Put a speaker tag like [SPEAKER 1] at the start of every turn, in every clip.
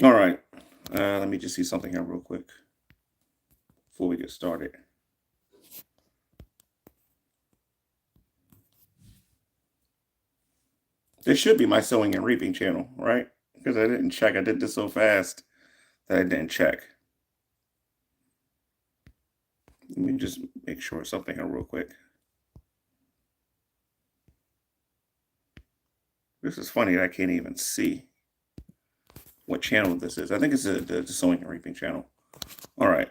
[SPEAKER 1] All right. Let me just see something here real quick before we get started. This should be my sewing and reaping channel, right? Because I didn't check. I did this so fast that I didn't check. Let me just make sure something here real quick. This is funny. I can't even see what channel this is. I think it's the sewing and reaping channel. All right.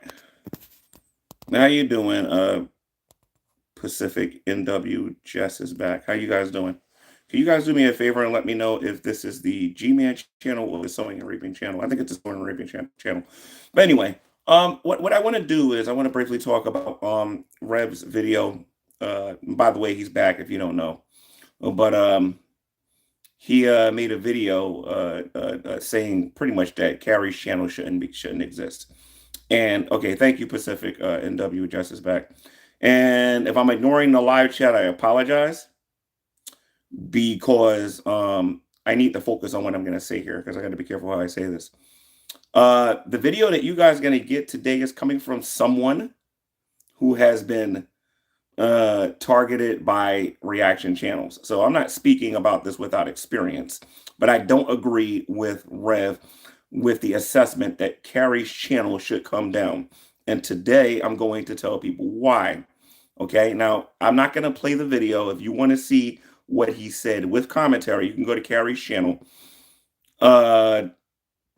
[SPEAKER 1] How you doing? Pacific NW Jess is back. How you guys doing? Can you guys do me a favor and let me know if this is the G-Man channel or the Sewing and Reaping channel? I think it's the Sewing and Reaping channel. But anyway, what I want to do is I want to briefly talk about Rev's video. By the way, he's back if you don't know. But he made a video saying pretty much that Carrie's channel shouldn't exist. And okay, thank you, Pacific NW Justice back. And if I'm ignoring the live chat, I apologize because I need to focus on what I'm going to say here because I got to be careful how I say this. The video that you guys are going to get today is coming from someone who has been targeted by reaction channels. So I'm not speaking about this without experience, but I don't agree with Rev with the assessment that Carrie's channel should come down. And today I'm going to tell people why. Okay, now I'm not going to play the video. If you want to see what he said with commentary, you can go to Carrie's channel. I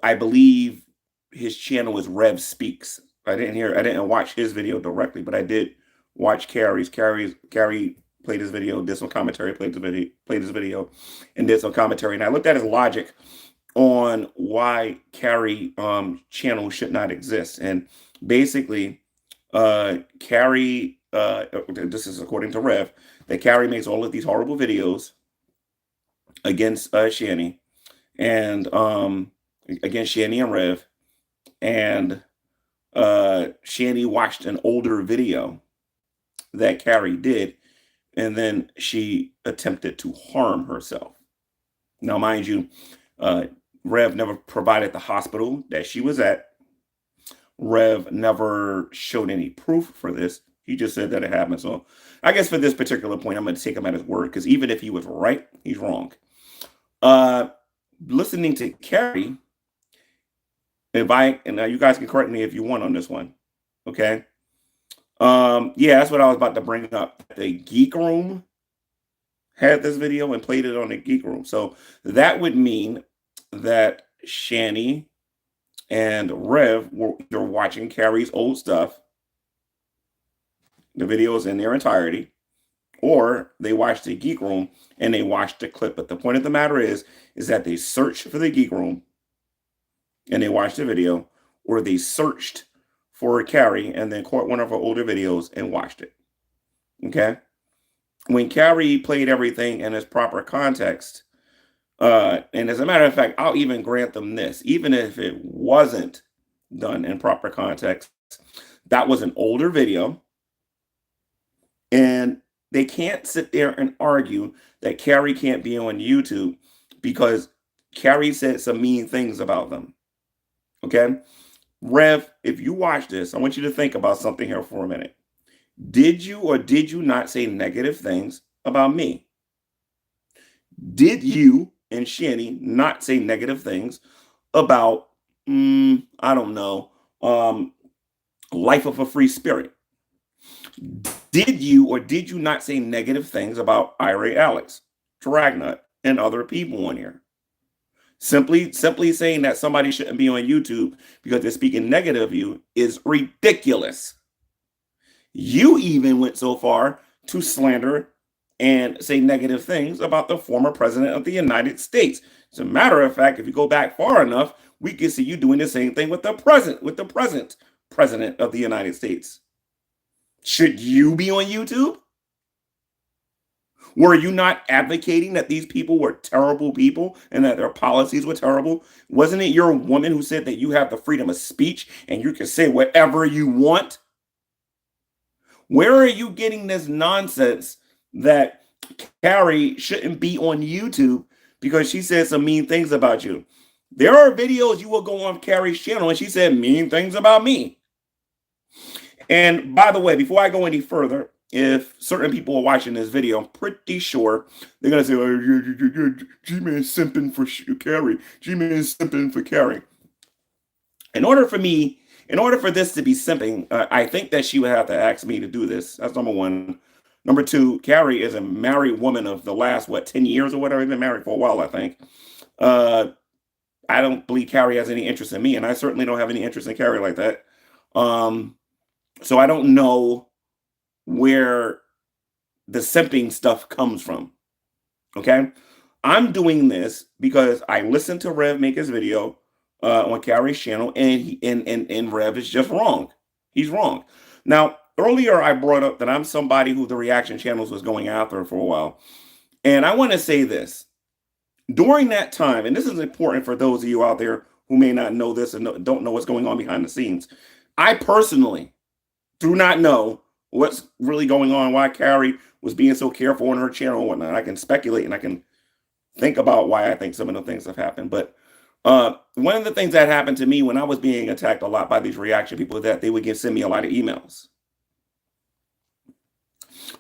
[SPEAKER 1] believe his channel is Rev Speaks. I didn't watch his video directly, but I did watch Carrie's. Carrie played his video, did some commentary, played his video, and did some commentary. And I looked at his logic on why Carrie channel should not exist. And basically, Carrie, this is according to Rev, that Carrie makes all of these horrible videos against Shani and against Shani and Rev. And Shani watched an older video that Carrie did, and then she attempted to harm herself. Now, mind you, Rev never provided the hospital that she was at. Rev never showed any proof for this. He just said that it happened. So I guess for this particular point, I'm going to take him at his word because even if he was right, he's wrong. Listening to Carrie, you guys can correct me if you want on this one. Okay. Yeah, that's what I was about to bring up. The Geek Room had this video and played it on the Geek Room. So that would mean that Shani and Rev were either watching Carrie's old stuff, the videos in their entirety, or they watched the Geek Room and they watched the clip. But the point of the matter is that they searched for the Geek Room and they watched the video, or they searched for Carrie and then caught one of her older videos and watched it. Okay? When Carrie played everything in its proper context, and as a matter of fact, I'll even grant them this, even if it wasn't done in proper context, that was an older video. And they can't sit there and argue that Carrie can't be on YouTube because Carrie said some mean things about them. Okay? Rev, if you watch this, I want you to think about something here for a minute. Did you or did you not say negative things about me? Did you and Shani not say negative things about, I don't know, Life of a Free Spirit? Did you or did you not say negative things about Ira Alex, Dragnut, and other people on here? Simply saying that somebody shouldn't be on YouTube because they're speaking negative of you is ridiculous. You even went so far to slander and say negative things about the former president of the United States. As a matter of fact, if you go back far enough, we can see you doing the same thing with the present president of the United States. Should you be on YouTube? Were you not advocating that these people were terrible people and that their policies were terrible? Wasn't it your woman who said that you have the freedom of speech and you can say whatever you want? Where are you getting this nonsense that Carrie shouldn't be on YouTube because she said some mean things about you? There are videos you will go on Carrie's channel and she said mean things about me. And by the way, before I go any further, if certain people are watching this video, I'm pretty sure they're gonna say, "Oh, G-Man's simping for Carrie. G-Man's simping for Carrie." In order for me, in order for this to be simping, I think that she would have to ask me to do this. That's number one. Number two, Carrie is a married woman of the last, what, 10 years or whatever. They've been married for a while, I think. Uh, I don't believe Carrie has any interest in me, and I certainly don't have any interest in Carrie like that. Um, so I don't know where the simping stuff comes from. Okay. I'm doing this because I listened to Rev make his video on Carrie's channel, and and Rev is just wrong. He's wrong. Now, earlier I brought up that I'm somebody who the reaction channels was going after for a while. And I want to say this. During that time, and this is important for those of you out there who may not know this and don't know what's going on behind the scenes, I personally do not know what's really going on, why Carrie was being so careful on her channel and whatnot. I can speculate and I can think about why I think some of the things have happened. But one of the things that happened to me when I was being attacked a lot by these reaction people is that they would send me a lot of emails.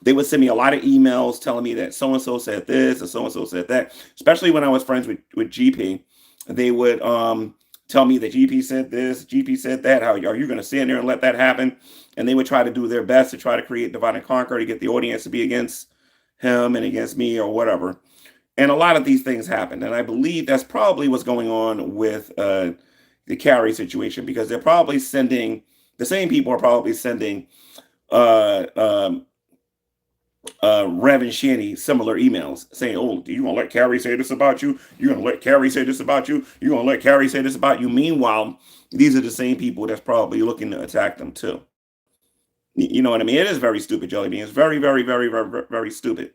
[SPEAKER 1] They would send me a lot of emails telling me that so-and-so said this or so-and-so said that, especially when I was friends with GP. They would tell me that GP said this, GP said that. How are you going to stand there and let that happen? And they would try to do their best to try to create divide and conquer, to get the audience to be against him and against me or whatever. And a lot of these things happened. And I believe that's probably what's going on with the Carrie situation, because they're probably sending, the same people are probably sending Rev and Shanny similar emails saying, "Oh, you gonna let Carrie say this about you? You gonna let Carrie say this about you? You gonna let Carrie say this about you?" Meanwhile, these are the same people that's probably looking to attack them too. You know what I mean? It is very stupid, Jelly Bean. It's very, very, very, very, very, very stupid.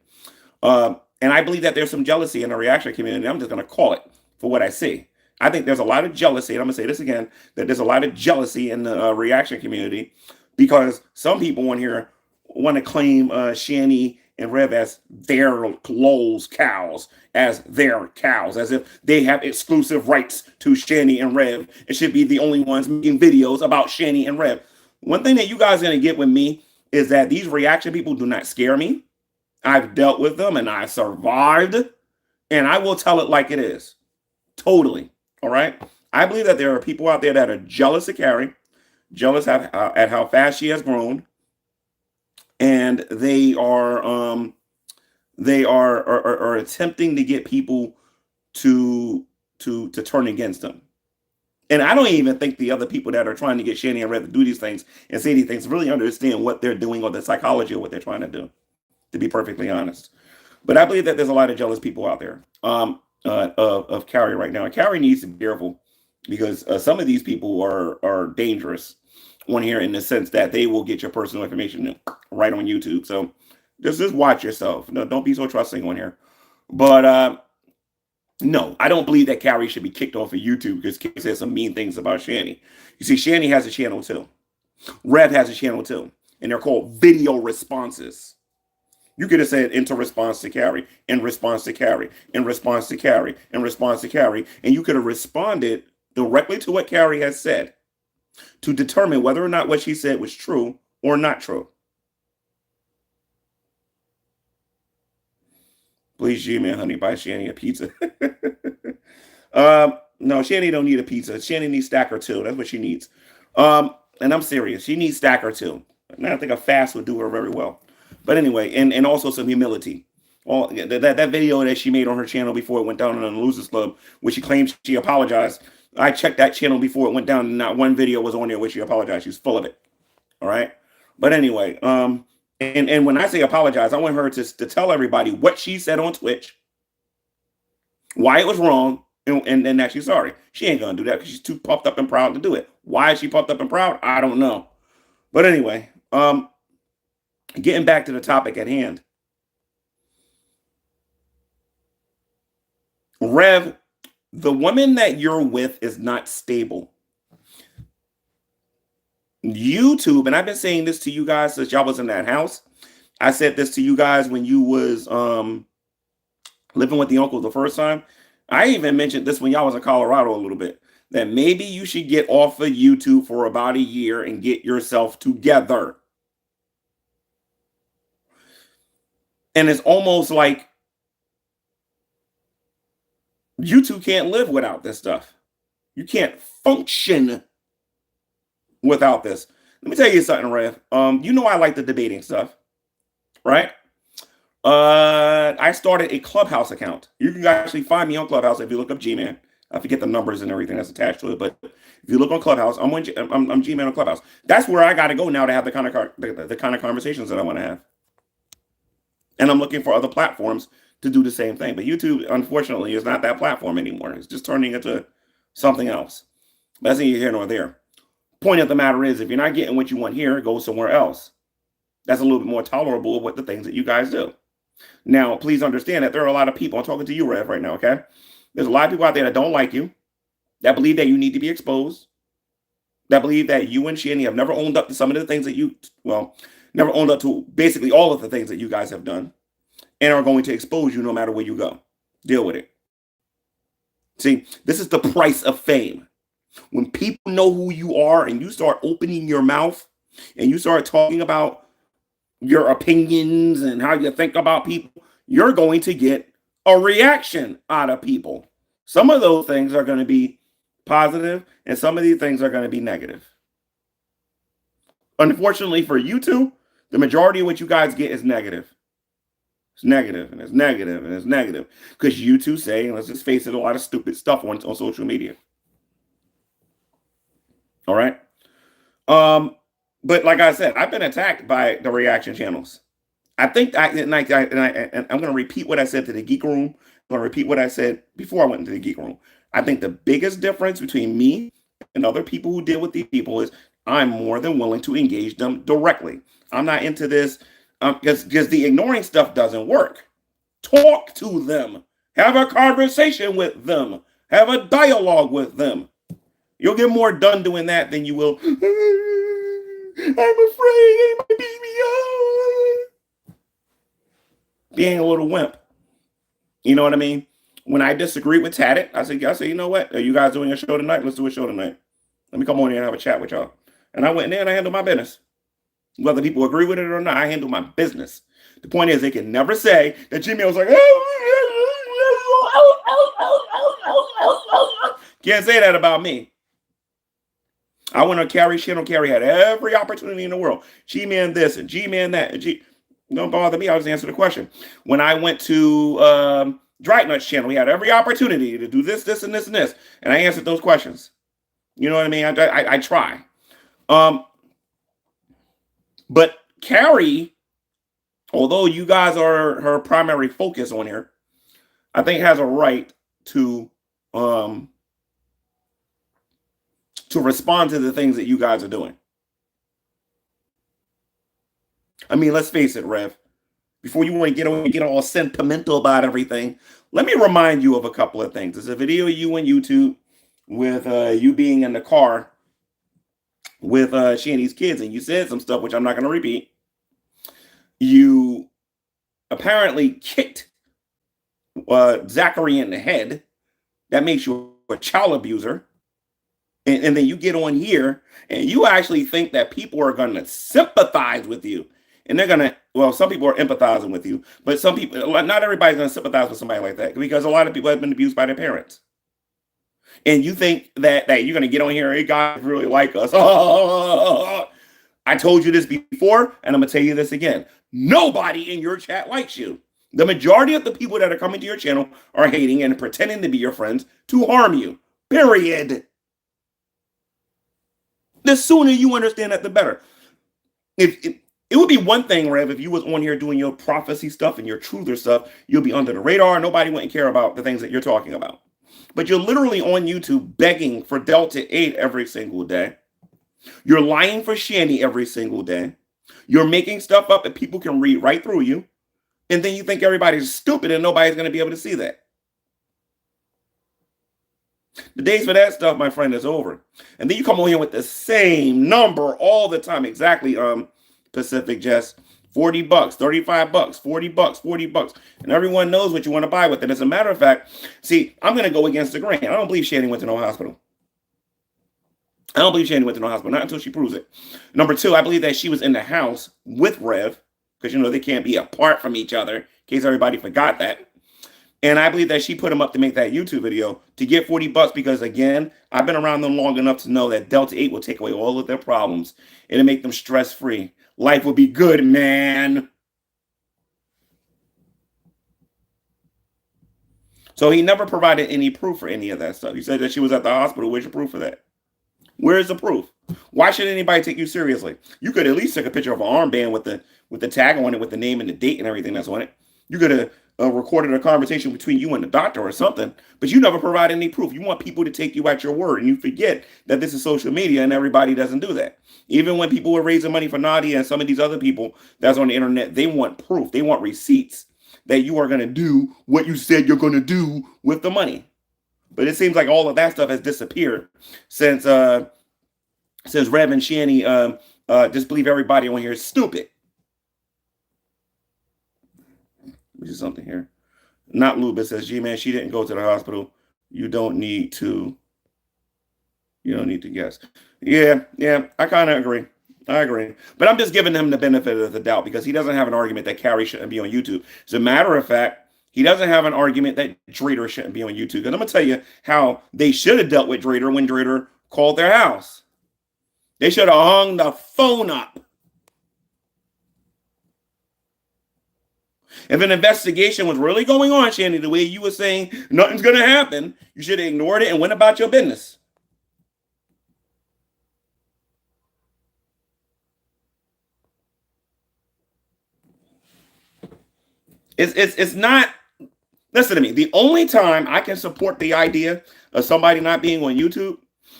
[SPEAKER 1] And I believe that there's some jealousy in the reaction community. I'm just gonna call it for what I see. I think there's a lot of jealousy, and I'm gonna say this again, that there's a lot of jealousy in the reaction community, because some people on here want to claim Shanny and Rev as their Lowell's cows, as their cows, as if they have exclusive rights to Shanny and Rev and should be the only ones making videos about Shanny and Rev. One thing that you guys are going to get with me is that these reaction people do not scare me. I've dealt with them and I survived, and I will tell it like it is. Totally. All right. I believe that there are people out there that are jealous of Carrie, jealous at how fast she has grown, and they are attempting to get people to turn against them. And I don't even think the other people that are trying to get Shanny and Red to do these things and say these things really understand what they're doing or the psychology of what they're trying to do, to be perfectly honest. But I believe that there's a lot of jealous people out there of Carrie right now. And Carrie needs to be careful, because some of these people are dangerous on here, in the sense that they will get your personal information right on YouTube. So just watch yourself. No, don't be so trusting on here. But no, I don't believe that Carrie should be kicked off of YouTube because Carrie said some mean things about Shanny. You see, Shanny has a channel too. Rev has a channel too. And they're called video responses. You could have said into response to Carrie, in response to Carrie, in response to Carrie, in response to Carrie. And you could have responded directly to what Carrie has said to determine whether or not what she said was true or not true. Please, G-Man, honey, buy Shanny a pizza. No, Shanny don't need a pizza. Shanny needs Stacker 2. That's what she needs. And I'm serious. She needs Stacker 2. And I think a fast would do her very well. But anyway, and also some humility. All that video that she made on her channel before it went down on the Losers Club, where she claims she apologized. I checked that channel before it went down, and not one video was on there where she apologized. She was full of it. All right. But anyway, and when I say apologize, I want her to tell everybody what she said on Twitch, why it was wrong, and that she's sorry. She ain't gonna do that because she's too puffed up and proud to do it. Why is she puffed up and proud? I don't know. But anyway, getting back to the topic at hand. Rev, the woman that you're with is not stable. YouTube, and I've been saying this to you guys since y'all was in that house. I said this to you guys when you was living with the uncle the first time. I even mentioned this when y'all was in Colorado a little bit, that maybe you should get off of YouTube for about a year and get yourself together. And it's almost like YouTube can't live without this stuff. You can't function without this. Let me tell you something, Rev. You know I like the debating stuff, right? I started a Clubhouse account. You can actually find me on Clubhouse if you look up G-Man. I forget the numbers and everything that's attached to it, but if you look on Clubhouse, I'm G-Man on Clubhouse. That's where I got to go now to have the kind of conversations that I want to have. And I'm looking for other platforms to do the same thing. But YouTube, unfortunately, is not that platform anymore. It's just turning into something else. But that's neither here nor there. Point of the matter is, if you're not getting what you want here, go somewhere else. That's a little bit more tolerable with the things that you guys do. Now, please understand that there are a lot of people, I'm talking to you, Rev, right now, okay? There's a lot of people out there that don't like you, that believe that you need to be exposed, that believe that you and Shanny have never owned up to some of the things that never owned up to basically all of the things that you guys have done, and are going to expose you no matter where you go. Deal with it. See, this is the price of fame. When people know who you are and you start opening your mouth and you start talking about your opinions and how you think about people, you're going to get a reaction out of people. Some of those things are going to be positive and some of these things are going to be negative. Unfortunately for YouTube, the majority of what you guys get is negative. It's negative and it's negative and it's negative because YouTube say, let's just face it, a lot of stupid stuff on social media. All right. But like I said, I've been attacked by the reaction channels. I think I'm going to repeat what I said to the Geek Room. I'm going to repeat what I said before I went into the Geek Room. I think the biggest difference between me and other people who deal with these people is I'm more than willing to engage them directly. I'm not into this because the ignoring stuff doesn't work. Talk to them. Have a conversation with them. Have a dialogue with them. You'll get more done doing that than you will. I'm afraid my BBO. Being a little wimp. You know what I mean? When I disagree with Tadit, I said, you know what? Are you guys doing a show tonight? Let's do a show tonight. Let me come on here and have a chat with y'all. And I went in there and I handled my business. Whether people agree with it or not, I handle my business. The point is, they can never say that Jimmy was like, can't say that about me. I went on Carrie's channel. Carrie had every opportunity in the world. G-Man this and G-Man that. And don't bother me. I'll just answer the question. When I went to Dragnuts channel, we had every opportunity to do this, this, and this, and this. And I answered those questions. You know what I mean? I try. But Carrie, although you guys are her primary focus on here, I think has a right to respond to the things that you guys are doing. I mean, let's face it, Rev. Before you want to get all sentimental about everything, let me remind you of a couple of things. There's a video of you on YouTube with you being in the car with Shanny's kids, and you said some stuff which I'm not going to repeat. You apparently kicked Zachary in the head. That makes you a child abuser. And then you get on here and you actually think that people are going to sympathize with you. And they're going to, well, some people are empathizing with you, but some people, not everybody's going to sympathize with somebody like that because a lot of people have been abused by their parents. And you think that you're going to get on here, hey, guys really like us. I told you this before, and I'm going to tell you this again. Nobody in your chat likes you. The majority of the people that are coming to your channel are hating and pretending to be your friends to harm you. Period. The sooner you understand that, the better. It would be one thing, Rev, if you was on here doing your prophecy stuff and your truther stuff, you'll be under the radar. Nobody wouldn't care about the things that you're talking about. But you're literally on YouTube begging for Delta 8 every single day. You're lying for Shanny every single day. You're making stuff up that people can read right through you. And then you think everybody's stupid and nobody's going to be able to see that. The days for that stuff, my friend, is over. And then you come on here with the same number all the time. Exactly, Pacific Jess. $40, $35, $40, $40. And everyone knows what you want to buy with it. As a matter of fact, see, I'm going to go against the grain. I don't believe Shanny went to no hospital. I don't believe Shanny went to no hospital, not until she proves it. Number two, I believe that she was in the house with Rev, because, you know, they can't be apart from each other, in case everybody forgot that. And I believe that she put him up to make that YouTube video to get $40 because, again, I've been around them long enough to know that Delta 8 will take away all of their problems and make them stress-free. Life will be good, man. So he never provided any proof for any of that stuff. He said that she was at the hospital. Where's your proof for that? Where's the proof? Why should anybody take you seriously? You could at least take a picture of an armband with the tag on it, with the name and the date and everything that's on it. You could have recorded a conversation between you and the doctor or something, but you never provide any proof. You want people to take you at your word, and you forget that this is social media and everybody doesn't do that. Even when people were raising money for Nadia and some of these other people that's on the internet, they want proof. They want receipts that you are going to do what you said you're going to do with the money. But it seems like all of that stuff has disappeared since Rev and Shanny just believe everybody on here is stupid. Which is something here. Not Luba says, G-Man, she didn't go to the hospital. You don't need to guess. Yeah, I kind of agree. I agree. But I'm just giving him the benefit of the doubt because he doesn't have an argument that Carrie shouldn't be on YouTube. As a matter of fact, he doesn't have an argument that Drader shouldn't be on YouTube. And I'm going to tell you how they should have dealt with Drader when Drader called their house. They should have hung the phone up. If an investigation was really going on, Shanny, the way you were saying nothing's going to happen, you should have ignored it and went about your business. It's not, listen to me, the only time I can support the idea of somebody not being on YouTube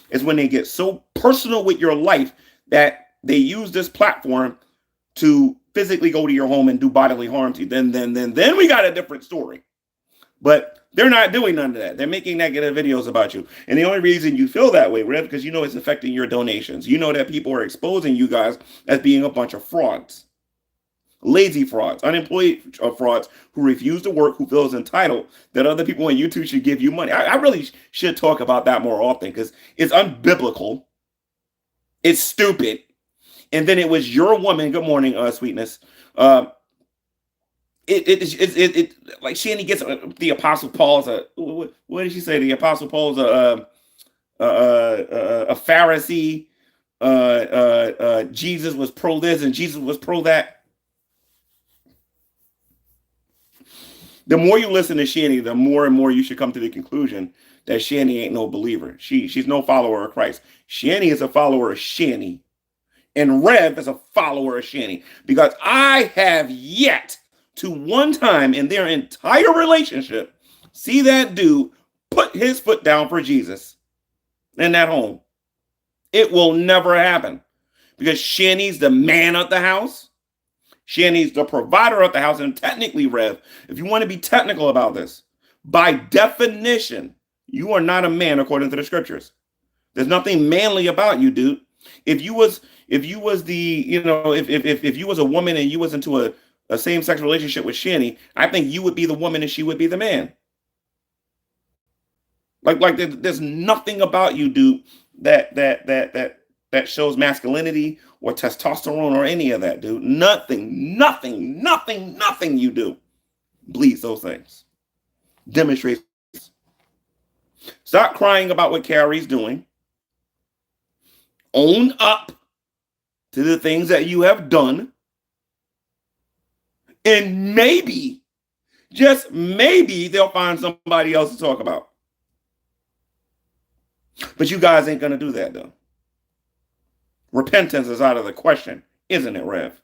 [SPEAKER 1] is when they get so personal with your life that they use this platform to physically go to your home and do bodily harm to you. Then we got a different story. But they're not doing none of that. They're making negative videos about you. And the only reason you feel that way, Rev, because you know it's affecting your donations. You know that people are exposing you guys as being a bunch of frauds. Lazy frauds, unemployed frauds who refuse to work, who feels entitled that other people on YouTube should give you money. I really should talk about that more often because it's unbiblical. It's stupid. And then it was your woman. Good morning, Sweetness. It like Shanny gets the Apostle Paul's what did she say? The Apostle Paul's a Pharisee. Jesus was pro this and Jesus was pro that. The more you listen to Shanny, the more and more you should come to the conclusion that Shanny ain't no believer. She's no follower of Christ. Shanny is a follower of Shanny. And Rev is a follower of Shanny. Because I have yet to one time in their entire relationship see that dude put his foot down for Jesus in that home. It will never happen. Because Shanny's the man of the house. Shanny's the provider of the house. And technically, Rev, if you want to be technical about this, by definition, you are not a man according to the scriptures. There's nothing manly about you, dude. If you was the, you know, if you was a woman and you was into a same-sex relationship with Shanny, I think you would be the woman and she would be the man. Like there's nothing about you, dude, that shows masculinity or testosterone or any of that, dude. Nothing you do bleeds those things. Demonstrates. Stop crying about what Carrie's doing. Own up to the things that you have done. And maybe, just maybe, they'll find somebody else to talk about. But you guys ain't going to do that, though. Repentance is out of the question, isn't it, Rev?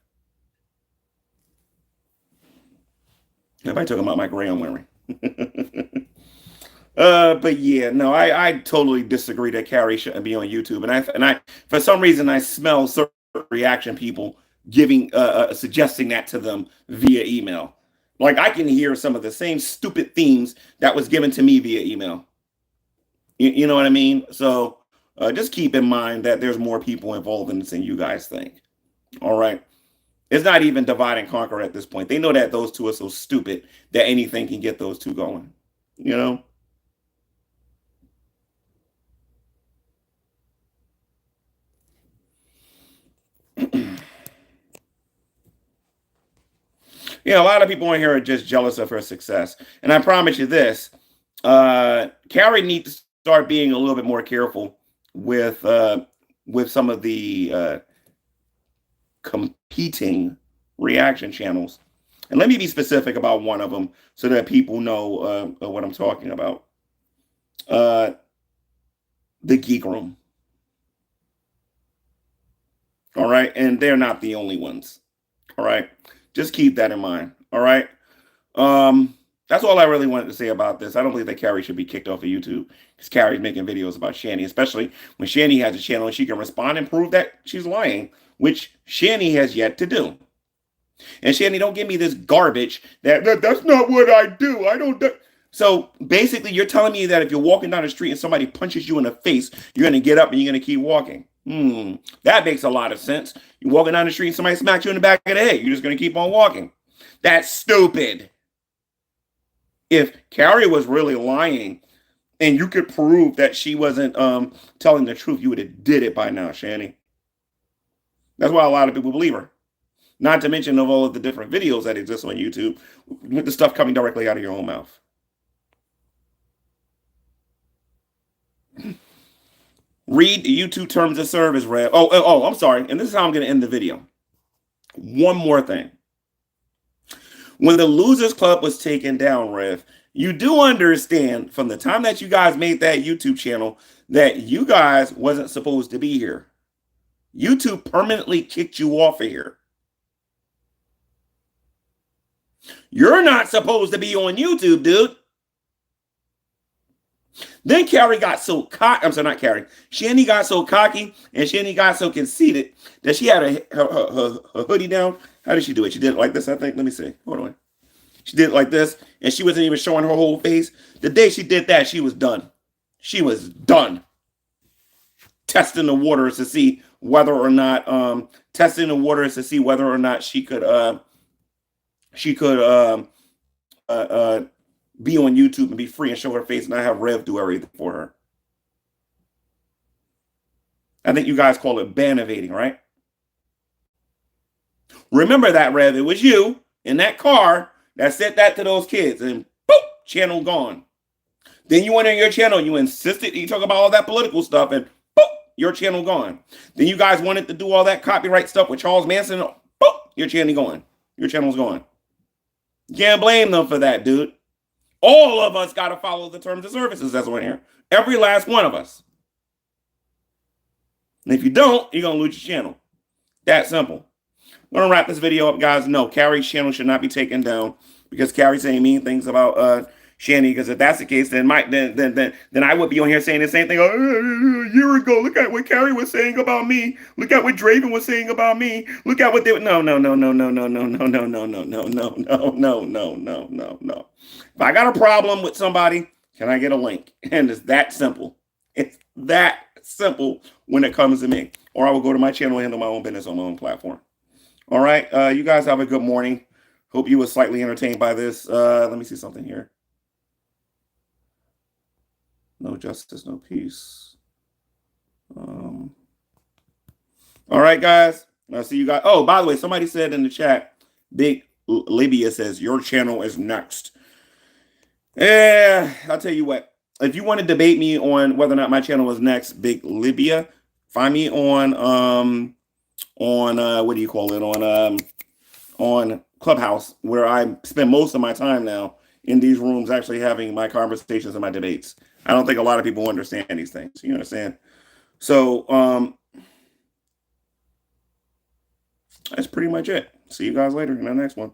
[SPEAKER 1] Everybody talking about my gray I'm wearing. But yeah, no, I totally disagree that Carrie shouldn't be on YouTube. And I for some reason I smell certain reaction people giving suggesting that to them via email. Like I can hear some of the same stupid themes that was given to me via email. You know what I mean? So just keep in mind that there's more people involved in this than you guys think. All right. It's not even divide and conquer at this point. They know that those two are so stupid that anything can get those two going. You know? Yeah, a lot of people in here are just jealous of her success. And I promise you this, Carrie needs to start being a little bit more careful with some of the competing reaction channels. And let me be specific about one of them so that people know what I'm talking about. The Geek Room. All right. And they're not the only ones. All right. Just keep that in mind. All right. That's all I really wanted to say about this. I don't believe that Carrie should be kicked off of YouTube because Carrie's making videos about Shani, especially when Shani has a channel and she can respond and prove that she's lying, which Shani has yet to do. And Shani, don't give me this garbage that's not what I do. I don't do. So basically, you're telling me that if you're walking down the street and somebody punches you in the face, you're going to get up and you're going to keep walking. That makes a lot of sense. You're walking down the street and somebody smacks you in the back of the head. You're just going to keep on walking. That's stupid. If Carrie was really lying and you could prove that she wasn't telling the truth, you would have did it by now, Shani. That's why a lot of people believe her. Not to mention of all of the different videos that exist on YouTube with the stuff coming directly out of your own mouth. Read the YouTube terms of service, Rev. I'm sorry. And this is how I'm going to end the video. One more thing. When the Losers Club was taken down, Rev, you do understand from the time that you guys made that YouTube channel that you guys wasn't supposed to be here. YouTube permanently kicked you off of here. You're not supposed to be on YouTube, dude. Then Carrie got so cocky. I'm sorry, not Carrie. Shani got so cocky and Shani got so conceited that she had her hoodie down. How did she do it? She did it like this, I think. Let me see. Hold on. She did it like this, and she wasn't even showing her whole face. The day she did that, she was done. She was done. Testing the waters to see whether or not she could be on YouTube and be free and show her face and not have Rev do everything for her. I think you guys call it ban evading, right? Remember that, Rev. It was you in that car that said that to those kids, and boop, channel gone. Then you went on your channel, you insisted, you talk about all that political stuff, and boop, your channel gone. Then you guys wanted to do all that copyright stuff with Charles Manson, boop, your channel gone. Your channel's gone. You can't blame them for that, dude. All of us got to follow the terms of services that's on here. Every last one of us. And if you don't, you're going to lose your channel. That simple. I'm going to wrap this video up, guys. No, Carrie's channel should not be taken down because Carrie's saying mean things about Shani. Because if that's the case, then I would be on here saying the same thing. A year ago, look at what Carrie was saying about me. Look at what Draven was saying about me. Look at what they no. If I got a problem with somebody, can I get a link? And it's that simple. It's that simple when it comes to me. Or I will go to my channel and handle my own business on my own platform. All right. You guys have a good morning. Hope you were slightly entertained by this. Let me see something here. No justice, no peace. All right, guys. I'll see you guys. Oh, by the way, somebody said in the chat, Big Libya says, your channel is next. Yeah, I'll tell you what. If you want to debate me on whether or not my channel is next, Big Libya, find me on what do you call it? On Clubhouse, where I spend most of my time now in these rooms actually having my conversations and my debates. I don't think a lot of people understand these things. You understand? So that's pretty much it. See you guys later in the next one.